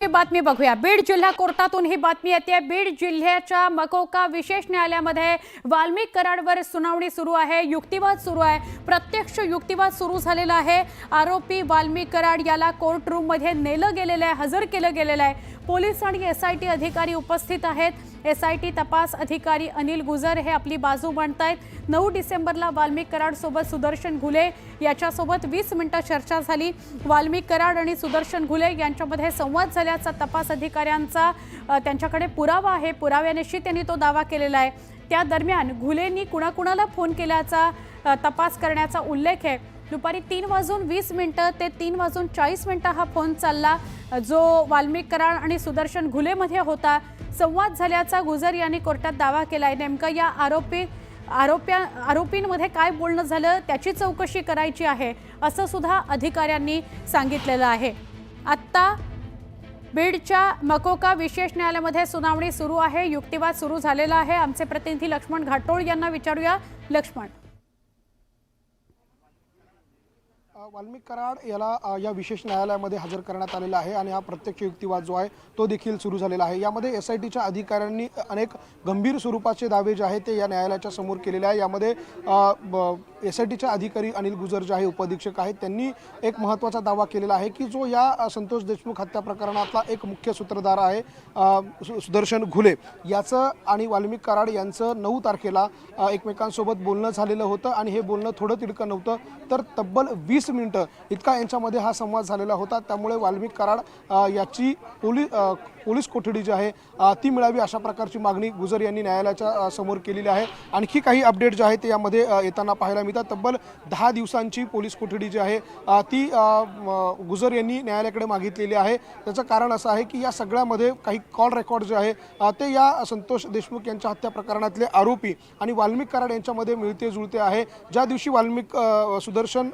ही बातमी बघूया। बीड जिल्हा कोर्टातून ही बातमी येते। बीड जिल्ह्याच्या मकोका विशेष न्यायालयामध्ये वाल्मिक कराडवर सुनावणी सुरू आहे, युक्तिवाद सुरू आहे। प्रत्यक्ष युक्तिवाद सुरू झालेला आहे। आरोपी वाल्मिक कराड याला कोर्ट रूम मध्ये नेलं गेलेलं आहे, हजर केलं गेलेलं आहे। पोलीस आणि एसआयटी अधिकारी उपस्थित आहेत। एसआयटी तपास अधिकारी अनिल गुजर हे आपली बाजू मांडतायत। 9 डिसेंबरला वाल्मिक कराड सोबत सुदर्शन घुले याच्यासोबत 20 मिनिटं चर्चा झाली। वाल्मिक कराड आणि सुदर्शन घुले यांच्यामध्ये संवाद झाल्याचा तपास अधिकाऱ्यांचा त्यांच्याकडे पुरावा आहे। पुराव्यानिशी त्यांनी तो दावा केलेला आहे। त्या दरम्यान घुलेंनी कुणाकुणाला फोन केल्याचा तपास करण्याचा उल्लेख आहे। दुपारी 3:20 ते 3:40 हा फोन चालला, जो वाल्मिक कराड आणि सुदर्शन घुलेमध्ये होता। संवाद झाल्याचा गुजर यांनी कोर्टात दावा केलाय। नेमकं या आरोपींमध्ये काय बोलणं झालं त्याची चौकशी करायची आहे, असं सुद्धा अधिकाऱ्यांनी सांगितलेलं आहे। आता बीडच्या मकोका विशेष न्यायालयामध्ये सुनावणी सुरू आहे, युक्तिवाद सुरू झालेला आहे। आमचे प्रतिनिधी लक्ष्मण घाटोळ यांना विचारूया। लक्ष्मण, वाल्मिक कराड याला या विशेष न्यायालयामध्ये हजर करण्यात आलेला आहे आणि हा प्रत्यक्ष युक्तिवाद जो आहे तो देखील सुरू झालेला आहे। यामध्ये एसआयटीच्या अधिकाऱ्यांनी अनेक गंभीर स्वरूपाचे दावे जे आहेत ते या न्यायालयाच्या समोर केलेले आहे। यामध्ये एसआयटीचे अधिकारी अनिल गुजर जे आहे उपअधीक्षक आहेत, त्यांनी एक महत्त्वाचा दावा केलेला आहे की जो या संतोष देशमुख हत्या प्रकरणातला एक मुख्य सूत्रधार आहे सुदर्शन घुले, याचं आणि वाल्मिक कराड यांचं 9 तारखेला एकमेकांसोबत बोलणं झालेलं होतं आणि हे बोलणं थोडं तिडकं नव्हतं तर तब्बल 20 मिनिटं इतका यांच्यामध्ये हा संवाद झालेला होता। त्यामुळे वाल्मिक कराड याची पोलीस कोठडी जी आहे ती मिळावी अशा प्रकारची मागणी गुजर यांनी न्यायालयाच्या समोर केलेली आहे। आणखी काही अपडेट जे आहे ते यामध्ये येताना पाहायला मिळतात। तब्बल 10 दिवसांची पोलीस कोठडी जी आहे ती गुजर यांनी न्यायालयाकडे मागितलेली आहे। त्याचं कारण असं आहे की या सगळ्यामध्ये काही कॉल रेकॉर्ड जे आहे ते या संतोष देशमुख यांच्या हत्या प्रकरणातले आरोपी आणि वाल्मिक कराड यांच्यामध्ये मिळते जुळते आहे। ज्या दिवशी सुदर्शन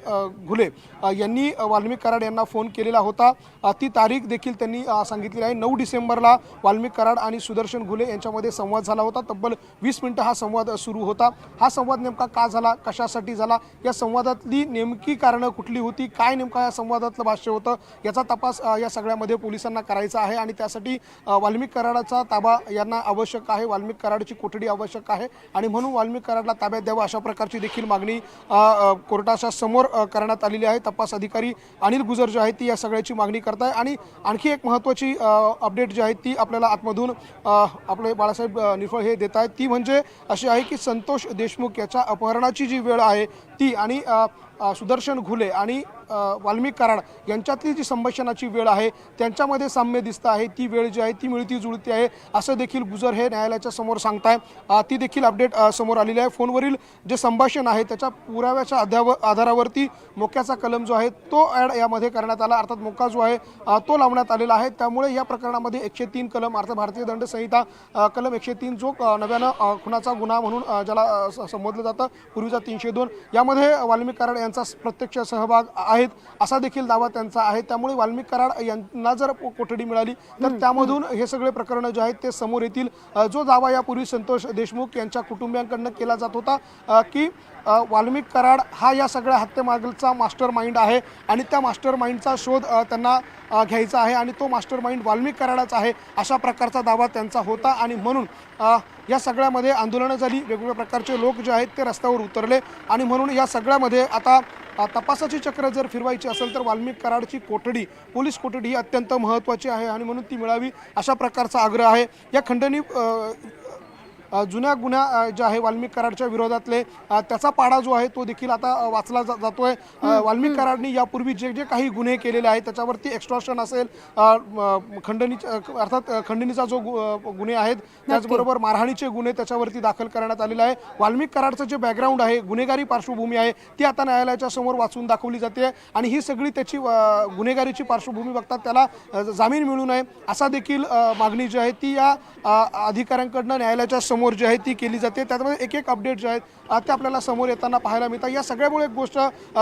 घुले यांनी वाल्मिक कराड यांना फोन केलेला होता ती तारीख देखील त्यांनी सांगितलेली आहे। 9 डिसेंबरला वाल्मिक कराड आणि सुदर्शन घुले यांच्यामध्ये संवाद झाला होता। तब्बल 20 मिनिटं हा संवाद सुरू होता। हा संवाद नेमका का झाला, कशासाठी झाला, या संवादातली नेमकी कारणं कुठली होती, काय नेमका या संवादातलं भाष्य होतं, याचा तपास या सगळ्यामध्ये पोलिसांना करायचा आहे आणि त्यासाठी वाल्मिक कराडाचा ताबा यांना आवश्यक आहे, वाल्मिक कराडची कोठडी आवश्यक आहे आणि म्हणून वाल्मिक कराडला ताब्यात द्यावं अशा प्रकारची देखील मागणी कोर्टाच्या समोर करण्यात आलेली आहे। तपास अधिकारी अनिल गुजर जे आहेत ती या सगळ्याची मागणी करत आहे। आणि आणखी एक महत्त्वाची अपडेट जी आहे ती आपल्याला आतमधून आपले बाळासाहेब निफळ हे देत आहेत, ती म्हणजे अशी आहे की संतोष देशमुख याच्या अपहरणाची जी वेळ आहे ती आणि सुदर्शन घुले आणि वाल्मिक कराड यांच्यातली जी संभाषणाची वेळ आहे त्यांच्यामध्ये साम्य दिसतं आहे। ती वेळ जी आहे ती मिळती जुळती आहे असं देखील गुजर हे न्यायालयाच्या समोर सांगताय। ती देखील अपडेट समोर आलेली आहे। फोनवरील जे संभाषण आहे त्याच्या पुराव्याच्या आधारावरती मोक्याचा कलम जो आहे तो ॲड यामध्ये करण्यात आला, अर्थात मोका जो आहे तो लावण्यात आलेला आहे। त्यामुळे या प्रकरणामध्ये 103 कलम अर्थात भारतीय दंड संहिता कलम 103 जो नव्यानं खुनाचा गुन्हा म्हणून ज्याला संबोधलं जातं, पूर्वीचा 302, यामध्ये वाल्मिक कराड यांचा प्रत्यक्ष सहभाग आहेत असा देखील दावा त्यांचा आहे। त्यामुळे वाल्मिक कराड यांना जर कोठडी मिळाली तर त्यामधून हे सगळे प्रकरणं जे आहेत ते समोर येतील। जो दावा यापूर्वी संतोष देशमुख यांच्या कुटुंबियांकडून केला जात होता की वाल्मिक कराड हा या सगळ्या हत्येमागचा मास्टर माइंड आहे आणि त्या मास्टर माइंडचा शोध त्यांना घ्यायचा आहे आणि तो मास्टर माइंड वाल्मिक कराडच आहे अशा प्रकारचा दावा त्यांचा होता आणि म्हणून या सगळ्यामध्ये आंदोलनं झाली, वेगवेगळ्या प्रकारचे लोक जे आहेत ते रस्त्यावर उतरले आणि म्हणून या सगळ्यामध्ये आता तपासाची चक्र जर फिरवायची असेल तर वाल्मिक कराडची कोठडी, पोलीस कोठडी ही अत्यंत महत्त्वाची आहे आणि म्हणून ती मिळावी अशा प्रकारचा आग्रह आहे। या खंडणी जुन्या गुन्हा जे आहे वाल्मिक कराडच्या विरोधातले त्याचा पाडा जो आहे तो देखील आता वाचला जातोय। वाल्मिक कराडनी यापूर्वी जे जे काही गुन्हे केलेले आहेत त्याच्यावरती एक्स्टॉर्शन असेल, खंडणीचा जो गुन्हे आहेत, त्याचबरोबर मारहाणीचे गुन्हे त्याच्यावरती दाखल करण्यात आलेले आहे। वाल्मिक कराडचं जे बॅकग्राऊंड आहे, गुन्हेगारी पार्श्वभूमी आहे, ती आता न्यायालयाच्या समोर वाचून दाखवली जाते आणि ही सगळी त्याची गुन्हेगारीची पार्श्वभूमी बघतात त्याला जामीन मिळू नये असा देखील मागणी जी आहे ती या अधिकाऱ्यांकडनं न्यायालयाच्या समोर जी आहे ती केली जाते। त्यामध्ये एक एक अपडेट जे आहेत ते आपल्याला समोर येताना पाहायला मिळतात। या सगळ्यामुळे एक गोष्ट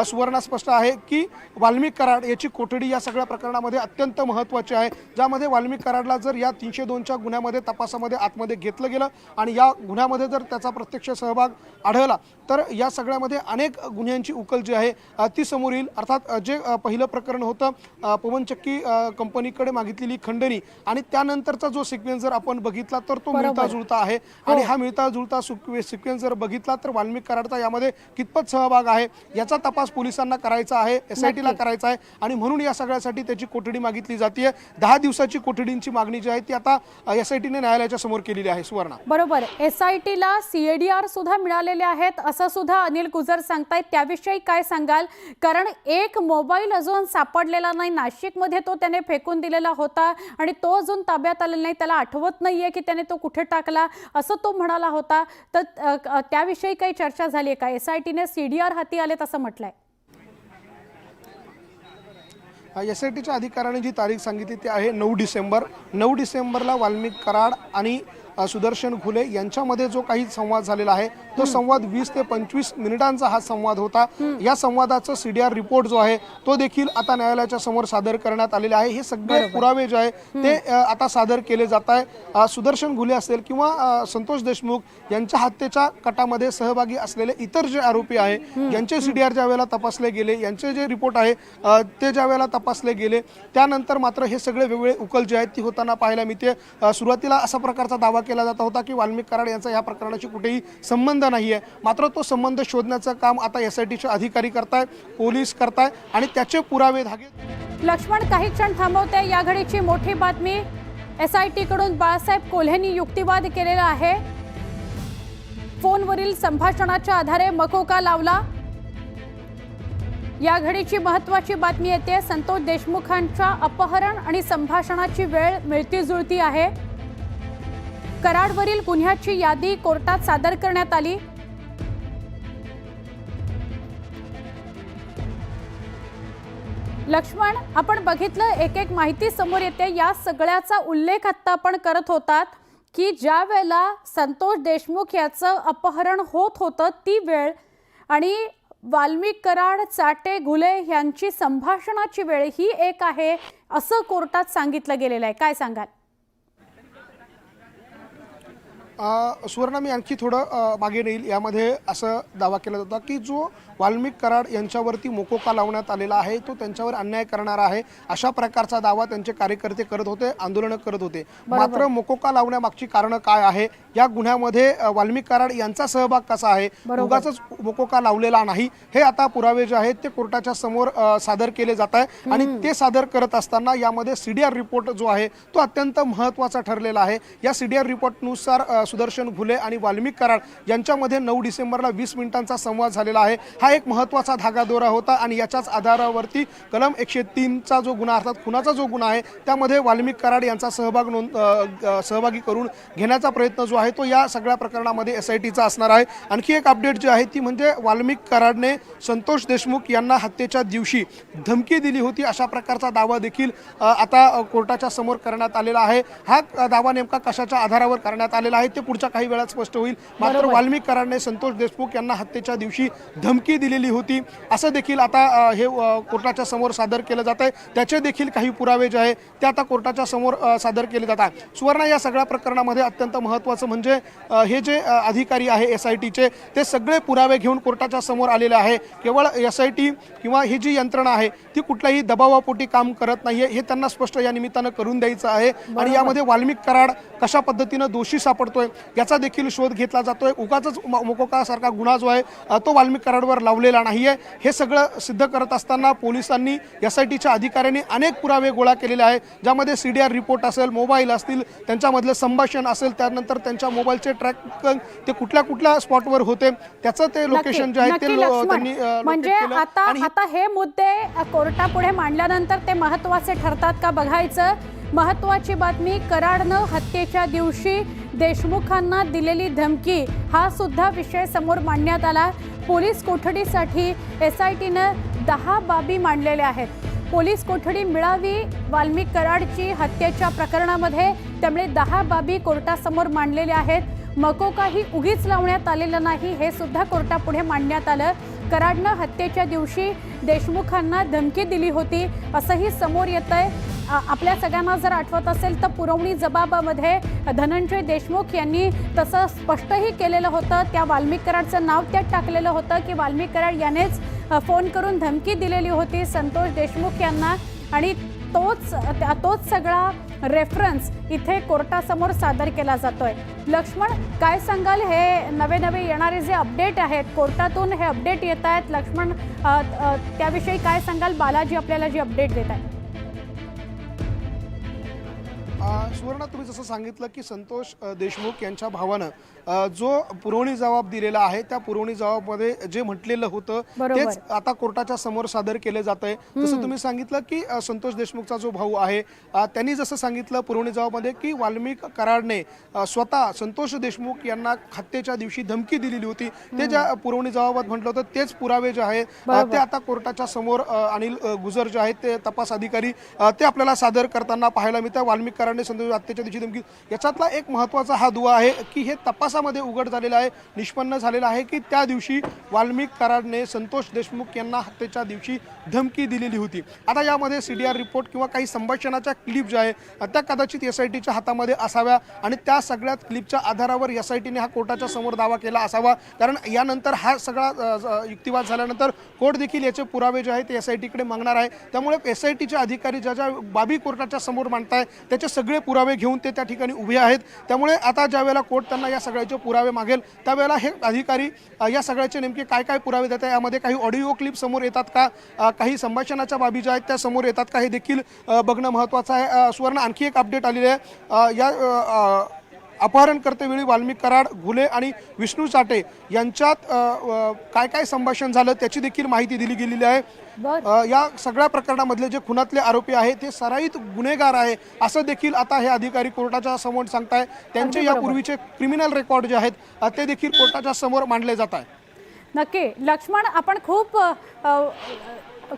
सुवर्ण स्पष्ट आहे की वाल्मिक कराड याची कोठडी या सगळ्या प्रकरणामध्ये अत्यंत महत्त्वाची आहे, ज्यामध्ये वाल्मिक कराडला जर या 302च्या गुन्ह्यामध्ये तपासामध्ये आतमध्ये घेतलं गेलं आणि या गुन्ह्यामध्ये जर त्याचा प्रत्यक्ष सहभाग आढळला तर या सगळ्यामध्ये अनेक गुन्ह्यांची उकल जी आहे ती समोर येईल। अर्थात जे पहिलं प्रकरण होतं पवनचक्की कंपनीकडे मागितलेली खंडणी आणि त्यानंतरचा जो सिक्वेन्स जर आपण बघितला तर तो मिळता जुळता आहे आणि हा मिळता जुळता सिक्वेन्स जर बघितला तर वाल्मिक कराडचा यामध्ये कितपत सहभाग आहे याचा तपास पोलिसांना करायचा आहे, SITला करायचा आहे आणि म्हणून या सगळ्यासाठी त्याची कोठडी मागितली जाते। 10 दिवसाची कोठडींची मागणी जी आहे ती आता SITने न्यायालयाच्या समोर केलेली आहे। सुवर्णा, बरोबर, SITला CADR सुद्धा मिळालेले आहेत असं सुद्धा अनिल गुजर सांगतायत, त्याविषयी काय सांगाल? कारण एक मोबाईल अजून सापडलेला नाही, नाशिकमध्ये तो त्याने फेकून दिलेला होता आणि तो अजून ताब्यात आलेला नाही, त्याला आठवत नाहीये की त्याने तो कुठे टाकला असं तो म्हणाला होता। तर त्याविषयी काही चर्चा झाली आहे का? SITने CDR हाती आलेत असं म्हटलंय। SITच्या अधिकाऱ्याने जी तारीख सांगितली ती आहे 9 डिसेंबर। 9 डिसेंबरला वाल्मिक कराड आणि सुदर्शन घुले यांच्यामध्ये जो काही संवाद झालेला आहे तो संवाद 20 ते 25 मिनिटांचा हा संवाद होता। या संवादाचा CDR रिपोर्ट जो आहे तो देखील आता न्यायालयाच्या समोर सादर करण्यात आलेला आहे। हे सगळे पुरावे जे आहे ते आता सादर केले जात आहे। सुदर्शन घुले असेल किंवा संतोष देशमुख यांच्या हत्येच्या कटामध्ये सहभागी असलेले इतर जे आरोपी आहे यांचे CDR ज्या वेळेला तपासले गेले, यांचे जे रिपोर्ट आहे ते ज्या वेळेला तपासले गेले त्यानंतर मात्र हे सगळे वेगवेगळे उकल जे आहेत ती होताना पाहायला मिळते। सुरुवातीला असा प्रकारचा दावा केला जात होता की वाल्मिक कराड यांचा या प्रकरणाशी कुठेही संबंध नाहीये, मात्र तो संबंध शोधण्याचं काम आता SITचे अधिकारी करताय, पोलीस करताय आणि त्याचे पुरावे धागे। लक्ष्मण, काही क्षण थांबवते, या घडीची मोठी बातमी। SIT कडून बाळासाहेब कोल्हेंनी युक्तिवाद केलेला आहे। फोनवरील संभाषणाच्या आधारे मकोका लावला। या घडीची महत्त्वाची बातमी येते, संतोष देशमुखांच्या अपहरण आणि संभाषणाची वेळ मिळती जुळती आहे। कराडवरील गुन्ह्याची यादी कोर्टात सादर करण्यात आली। लक्ष्मण, आपण बघितलं एक एक माहिती समोर येते, या सगळ्याचा उल्लेख आता आपण करत होतात की ज्या वेळेला संतोष देशमुख याचं अपहरण होत होतं ती वेळ आणि वाल्मिक कराड, चाटे, घुले यांची संभाषणाची वेळ ही एक आहे असं कोर्टात सांगितलं गेलेलं आहे, काय सांगाल? सुवर्ण, मी आणखी थोडं मागे नेईल। यामध्ये असं दावा केला जातो की जो वाल्मिक कराड यांच्यावरती मोकोका लावण्यात आलेला आहे तो त्यांच्यावर अन्याय करणारा आहे अशा प्रकारचा दावा त्यांचे कार्यकर्ते करत होते, आंदोलन करत होते। मात्र मोकोका लावण्यामागची कारण काय आहे, या गुन्ह्यामध्ये वाल्मिक कराड यांचा सहभाग कसा आहे, उगाच मोकोका लावलेला नाही, हे आता पुरावे जे आहेत ते कोर्टाच्या समोर सादर केले जात आहे आणि ते सादर करत असताना यामध्ये CDR रिपोर्ट जो आहे तो अत्यंत महत्त्वाचा ठरलेला आहे। या CDR रिपोर्टनुसार सुदर्शन घुले आणि वाल्मिक कराड यांच्यामध्ये 9 डिसेंबरला 20 मिनिटांचा संवाद झालेला आहे। हा एक महत्त्वाचा धागादोरा होता आणि याच्याच आधारावरती कलम 103चा जो गुन्हा अर्थात खुनाचा जो गुन्हा आहे त्यामध्ये वाल्मिक कराड यांचा सहभागी करून घेण्याचा प्रयत्न जो आहे तो या सगळ्या प्रकरणामध्ये SITचा असणार आहे। आणखी एक अपडेट जी आहे ती म्हणजे वाल्मिक कराडने संतोष देशमुख यांना हत्येच्या दिवशी धमकी दिली होती अशा प्रकारचा दावा देखील आता कोर्टाच्या समोर करण्यात आलेला आहे। हा दावा नेमका कशाच्या आधारावर करण्यात आलेला आहे ते पुढच्या काही वेळात स्पष्ट होईल। मात्र वाल्मिक कराडने संतोष देशमुख यांना हत्येच्या दिवशी धमकी दिलेली होती असं देखील आता हे कोर्टाच्या समोर सादर केलं जात आहे। त्याचे देखील काही पुरावे जे आहे ते आता कोर्टाच्या समोर सादर केले जातात। सुवर्ण, या सगळ्या प्रकरणामध्ये अत्यंत महत्त्वाचं म्हणजे हे जे अधिकारी आहे SITचे ते सगळे पुरावे घेऊन कोर्टाच्या समोर आलेले आहे। केवळ SIT किंवा ही जी यंत्रणा आहे ती कुठल्याही दबावापोटी काम करत नाहीये हे त्यांना स्पष्ट या निमित्तानं करून द्यायचं आहे आणि यामध्ये वाल्मिक कराड कशा पद्धतीनं दोषी सापडतोय याचा देखील शोध घेतला जातोय। उगाच मोकोका सारखा गुन्हा जो आहे तो वाल्मिक कराडवर लावलेला नाहीये हे सगळं सिद्ध करत असताना पोलिसांनी SITच्या अधिकाऱ्यांनी अनेक पुरावे गोळा केलेले आहेत, ज्यामध्ये CDR रिपोर्ट असेल, मोबाईल असतील, त्यांच्यामधलं संभाषण असेल, त्यानंतर त्यांच्या मोबाईलचे ट्रॅक ते कुठल्या स्पॉटवर होते त्याचं ते लोकेशन जे आहे ते त्यांनी म्हणजे आता हे मुद्दे कोर्टापुढे मांडल्यानंतर ते महत्त्वाचे ठरतात का बघायचं। महत्त्वाची बातमी, कराडनं हत्येच्या दिवशी देशमुखांना दिलेली धमकी हा सुद्धा विषय समोर मांडण्यात आला। पोलीस कोठडीसाठी SITनं 10 बाबी मांडलेल्या आहेत। पोलीस कोठडी मिळावी वाल्मिक कराडची हत्येच्या प्रकरणामध्ये, त्यामुळे 10 बाबी कोर्टासमोर मांडलेल्या आहेत। मकोका ही उगीच लावण्यात आलेलं नाही, हे सुद्धा कोर्टापुढे मांडण्यात आलं. कराडनं हत्येच्या दिवशी देशमुखांना धमकी दिली होती असंही समोर येतंय. आपल्या सगळ्यांना जर आठवत असेल तर पुरवणी जबाबामध्ये धनंजय देशमुख यांनी तसं स्पष्टही केलेलं होतं. त्या वाल्मिक कराडचं नाव त्यात टाकलेलं होतं की वाल्मिक कराड यानेच फोन करून धमकी दिलेली होती संतोष देशमुख यांना, आणि तोच सगळा रेफरन्स इथे कोर्टासमोर सादर केला जातोय. लक्ष्मण, काय सांगाल, हे नवे येणारे जे अपडेट आहेत कोर्टातून, हे अपडेट येत आहेत लक्ष्मण, त्याविषयी काय सांगाल? बालाजी आपल्याला जी अपडेट देत आहे. सुवर्णा, तुम्ही जसं सांगितलं की संतोष देशमुख यांच्या भावानं जो पुरवणी जबाब दिलेला आहे त्या पुरवणी जबाबमध्ये जे म्हटलेलं होतं तेच आता कोर्टाच्या समोर सादर केलं जात आहे. जसं तुम्ही सांगितलं की संतोष देशमुखचा जो भाऊ आहे त्यांनी जसं सांगितलं पुरवणी जबाबामध्ये की वाल्मिक कराडने स्वतः संतोष देशमुख यांना हत्येच्या दिवशी धमकी दिलेली होती. ते ज्या पुरवणी जबाबात म्हटलं होतं तेच पुरावे जे आहेत ते आता कोर्टाच्या समोर अनिल गुजर जे आहेत ते तपास अधिकारी ते आपल्याला सादर करताना पाहायला मिळतं. वाल्मिक कराडने संतोष हत्येच्या दिवशी धमकी, याच्यातला एक महत्त्वाचा हा दुवा आहे की हे तपासामध्ये उघड झालेला आहे, निष्पन्न झालेला आहे की त्या दिवशी वाल्मिक कराडने संतोष देशमुख यांना हत्येच्या दिवशी धमकी दिलेली होती. आता यामध्ये CDR रिपोर्ट किंवा काही संभाषणाच्या क्लिप ज्या आहे त्या कदाचित SITच्या हातामध्ये असाव्या आणि त्या सगळ्या क्लिपच्या आधारावर SITने हा कोर्टाच्या समोर दावा केला असावा. कारण यानंतर हा सगळा युक्तिवाद झाल्यानंतर कोर्ट देखील याचे पुरावे जे आहेत ते SITकडे मागणार आहे. त्यामुळे SITचे अधिकारी ज्या बाबी कोर्टाच्या समोर मांडताय त्याचे सगळे पुरावे घेऊन ते त्या ठिकाणी उभे आहेत. त्यामुळे आता ज्या वेळेला कोर्ट त्यांना या सगळ्याचे पुरावे मागेल त्यावेळेला हे अधिकारी या सगळ्याचे नेमके काय काय पुरावे देतात, यामध्ये काही ऑडिओ क्लिप समोर येतात का, काही संभाषणाच्या बाबी ज्या आहेत त्या समोर येतात का, हे देखील बघणं महत्त्वाचं आहे. सुवर्ण, आणखी एक अपडेट आलेली आहे. या अपहरणकर्तेवेळी वाल्मिक कराड, घुले आणि विष्णू चाटे यांच्यात काय काय संभाषण झालं त्याची देखील माहिती दिली गेलेली आहे. या सगळ्या प्रकरणामधले जे खुनातले आरोपी आहेत ते सराईत गुन्हेगार आहे असं देखील आता हे अधिकारी कोर्टाच्या समोर सांगताय. त्यांचे यापूर्वीचे क्रिमिनल रेकॉर्ड जे आहेत ते देखील कोर्टाच्या समोर मांडले जात आहे. नक्की लक्ष्मण, आपण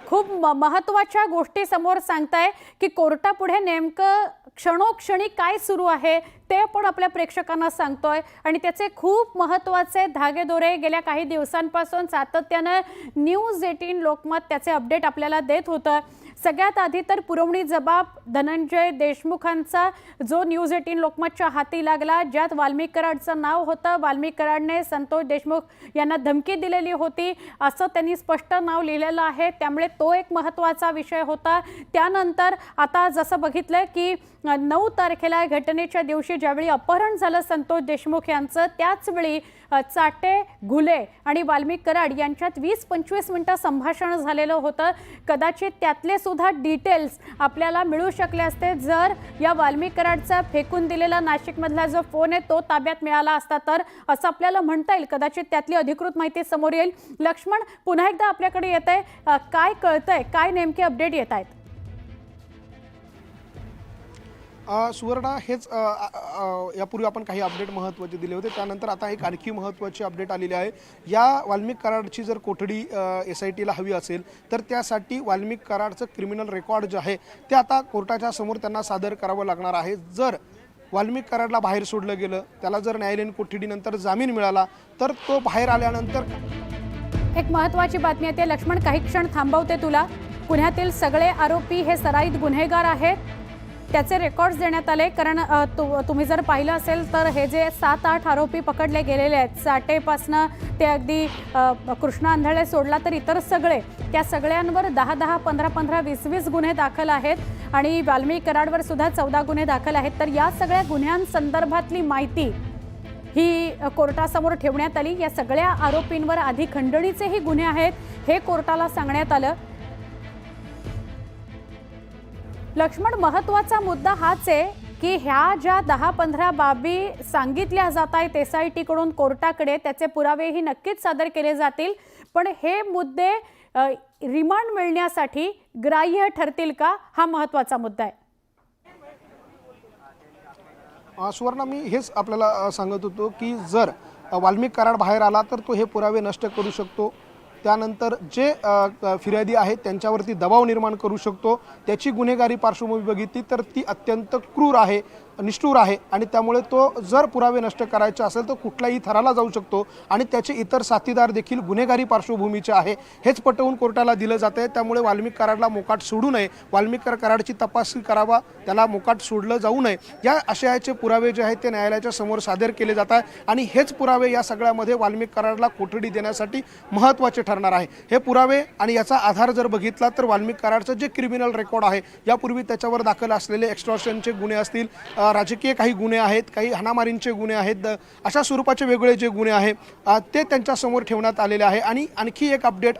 खूप महत्त्वाच्या गोष्टी समोर सांगताय की कोर्टापुढे नेमकं क्षणोक्षणी काय सुरू आहे ते आपण आपल्या प्रेक्षकांना सांगतोय, आणि त्याचे खूप महत्त्वाचे धागेदोरे गेल्या काही दिवसांपासून सातत्यानं न्यूज 18 लोकमत त्याचे अपडेट आपल्याला देत होतं. सगळ्यात आधी तर पुरवणी जबाब धनंजय देशमुखांचा जो न्यूज 18 लोकमतच्या हाती लागला, ज्यात वाल्मिक कराडचं नाव होतं. वाल्मिक कराडने संतोष देशमुख यांना धमकी दिलेली होती असं त्यांनी स्पष्ट नाव लिहिलेलं आहे. त्यामुळे तो एक महत्त्वाचा विषय होता. त्यानंतर आता जसं बघितलं की 9 तारखेला घटनेच्या दिवशी ज्यावेळी अपहरण झालं संतोष देशमुख यांचं, त्याचवेळी चाटे, घुले आणि वाल्मिक कराड यांच्यात 20-25 मिनिटं संभाषण झालेलं होतं. कदाचित त्यातले सुद्धा डिटेल्स आपल्याला मिळू शकले असते जर या वाल्मिक कराडचा फेकून दिलेला नाशिकमधला जो फोन आहे तो ताब्यात मिळाला असता तर, असं आपल्याला म्हणता येईल. कदाचित त्यातली अधिकृत माहिती समोर येईल. लक्ष्मण, पुन्हा एकदा आपल्याकडे येत आहे, काय कळतंय, काय नेमके अपडेट येत आहेत? सुवर्णा, हेच यापूर्वी आपण काही अपडेट महत्त्वाचे दिले होते. त्यानंतर आता एक आणखी महत्त्वाची अपडेट आलेली आहे. या वाल्मिक कराडची जर कोठडी SITला हवी असेल तर त्यासाठी वाल्मिक कराडचं क्रिमिनल रेकॉर्ड जे आहे ते आता कोर्टाच्या समोर त्यांना सादर करावं लागणार आहे. जर वाल्मिक कराडला बाहेर सोडलं गेलं, त्याला जर न्यायालयीन कोठडीनंतर जामीन मिळाला तर तो बाहेर आल्यानंतर एक महत्त्वाची बातमी येते लक्ष्मण, काही क्षण थांबवते तुला. पुण्यातील सगळे आरोपी हे सराईत गुन्हेगार आहेत, त्याचे रेकॉर्ड्स देण्यात आले. कारण तुम्ही जर पाहिलं असेल तर हे जे 7-8 आरोपी पकडले गेलेले आहेत, चाटेपासनं ते अगदी कृष्णा आंधळे सोडला तर इतर सगळे, त्या सगळ्यांवर 10-10, 15-15, 20-20 गुन्हे दाखल आहेत आणि वाल्मिक कराडवर सुद्धा 14 गुन्हे दाखल आहेत. तर या सगळ्या गुन्ह्यांसंदर्भातली माहिती ही कोर्टासमोर ठेवण्यात आली. या सगळ्या आरोपींवर आधी खंडणीचेही गुन्हे आहेत हे कोर्टाला सांगण्यात आलं. लक्ष्मण, महत्त्वाचा मुद्दा हाच आहे की ह्या ज्या 10-15 बाबी सांगितल्या जात आहेत SITकडून कोर्टाकडे, त्याचे पुरावेही नक्कीच सादर केले जातील. पण हे मुद्दे रिमांड मिळण्यासाठी ग्राह्य ठरतील का, हा महत्त्वाचा मुद्दा आहे. सुवर्णा, मी हेच आपल्याला सांगत होतो की जर वाल्मिक कराड बाहेर आला तर तो हे पुरावे नष्ट करू शकतो. त्यानंतर जे फिर्यादी आहेत त्यांच्यावरती दबाव निर्माण करू शकतो. त्याची गुन्हेगारी पार्श्वभूमी बघितली तर ती अत्यंत क्रूर आहे. निष्ठुर आहे आणि त्यामुळे तो जर पुरावे नष्ट करायचे असेल तर कुठल्याही थराला जाऊ शकतो आणि त्याचे इतर साथीदार देखील गुन्हेगारी पार्श्वभूमीचे आहे हेच पटवून कोर्टाला दिलं जात आहे। त्यामुळे वाल्मिक कराडला मोकाट सोडू नये, वाल्मिक कराडची तपासणी करावा, त्याला मोकाट सोडलं जाऊ नये, या आशयाचे पुरावे जे आहेत ते न्यायालयाच्या समोर सादर केले जात आहे आणि हेच पुरावे या सगळ्यामध्ये वाल्मिक कराडला कोठडी देण्यासाठी महत्त्वाचे ठरणार आहे। हे पुरावे आणि याचा आधार जर बघितला तर वाल्मिक कराडचं जे क्रिमिनल रेकॉर्ड आहे, यापूर्वी त्याच्यावर दाखल असलेले एक्स्टॉर्शनचे गुन्हे असतील, राजकीय काही गुन्हे आहेत, काही हाणामारींचे गुन्हे आहेत, अशा स्वरूपाचे वेगळे जे गुन्हे आहेत ते त्यांच्यासमोर ठेवण्यात आलेले आहे। आणि आणखी एक अपडेट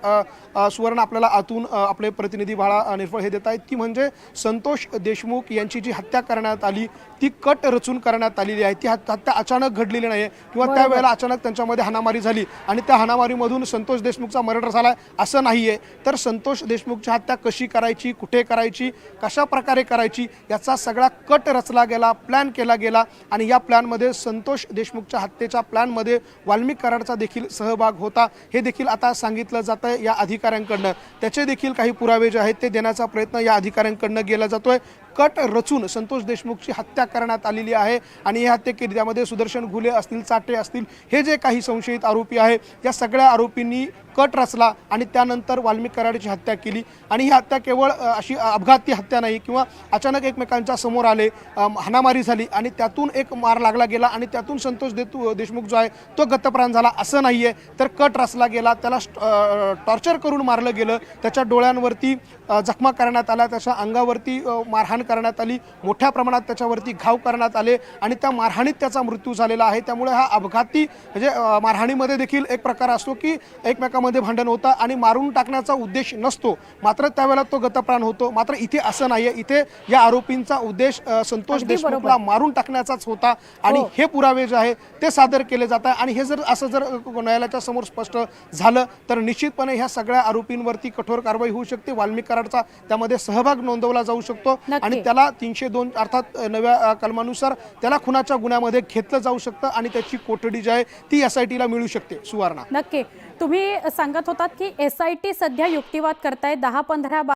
सुवर्ण आपल्याला आतून आपले प्रतिनिधी बाळा निर्फळ हे देत आहेत, ती म्हणजे संतोष देशमुख यांची जी हत्या करण्यात आली ती कट रचून करण्यात आलेली आहे। ती हत्या अचानक घडलेली नाही किंवा त्यावेळेला अचानक त्यांच्यामध्ये हाणामारी झाली आणि त्या हाणामारीमधून संतोष देशमुखचा मर्डर झाला असं नाही आहे। तर संतोष देशमुखची हत्या कशी करायची, कुठे करायची, कशा प्रकारे करायची, याचा सगळा कट रचला गेला, प्लॅन केला गेला आणि या प्लॅनमध्ये संतोष देशमुखच्या हत्येच्या प्लॅनमध्ये वाल्मिक कराडचा देखील सहभाग होता हे देखील आता सांगितलं जातं आहे या अधिकाऱ्यांकडनं। त्याचे देखील काही पुरावे जे आहेत ते देण्याचा प्रयत्न या अधिकाऱ्यांकडनं केला जातोय। कट रचून संतोष देशमुखची हत्या करण्यात आलेली आहे आणि ही हत्या केली, त्यामध्ये सुदर्शन घुले असतील, चाटे असतील, हे जे काही संशयित आरोपी आहे या सगळ्या आरोपींनी कट रचला आणि त्यानंतर वाल्मिक कराडची हत्या केली। आणि ही हत्या केवळ अशी अपघाती हत्या नाही किंवा अचानक एकमेकांच्या समोर आले, हाणामारी झाली आणि त्यातून एक मार लागला गेला आणि त्यातून संतोष देशमुख जो आहे तो गतप्राण झाला असं नाही आहे। तर कट रचला गेला, त्याला टॉर्चर करून मारलं गेलं, त्याच्या डोळ्यांवरती जखमा करण्यात आल्या, त्याच्या अंगावरती मारहाण करण्यात आली, मोठ्या प्रमाणात त्याच्यावरती घाव करण्यात आले आणि त्या मारहाणीत त्याचा मृत्यू झालेला आहे। त्यामुळे हा अपघाती म्हणजे मारहाणीमध्ये देखील एक प्रकार असतो की एकमेकांमध्ये भांडण होतं आणि मारून टाकण्याचा उद्देश नसतो, मात्र त्यावेळेला तो गतप्राण होतो। मात्र इथे असं नाहीये, इथे या आरोपींचा उद्देश संतोष देशमुखला मारून टाकण्याचाच होता आणि हे पुरावे जे आहे ते सादर केले जात आहे। आणि हे जर असं जर न्यायालयाच्या समोर स्पष्ट झालं तर निश्चितपणे ह्या सगळ्या आरोपींवरती कठोर कारवाई होऊ शकते, वाल्मिक कराडचा त्यामध्ये सहभाग नोंदवला जाऊ शकतो आणि त्याला 302 अर्थात नव्या कलमानुसार त्याला खुनाच्या गुन्ह्यामध्ये घेतलं जाऊ शकतं आणि त्याची कोठडी जी आहे ती SITला मिळू शकते। सुवर्णा, नक्की तुम्ही सांगत होतात की SIT सध्या युक्तिवाद करताय, 10-15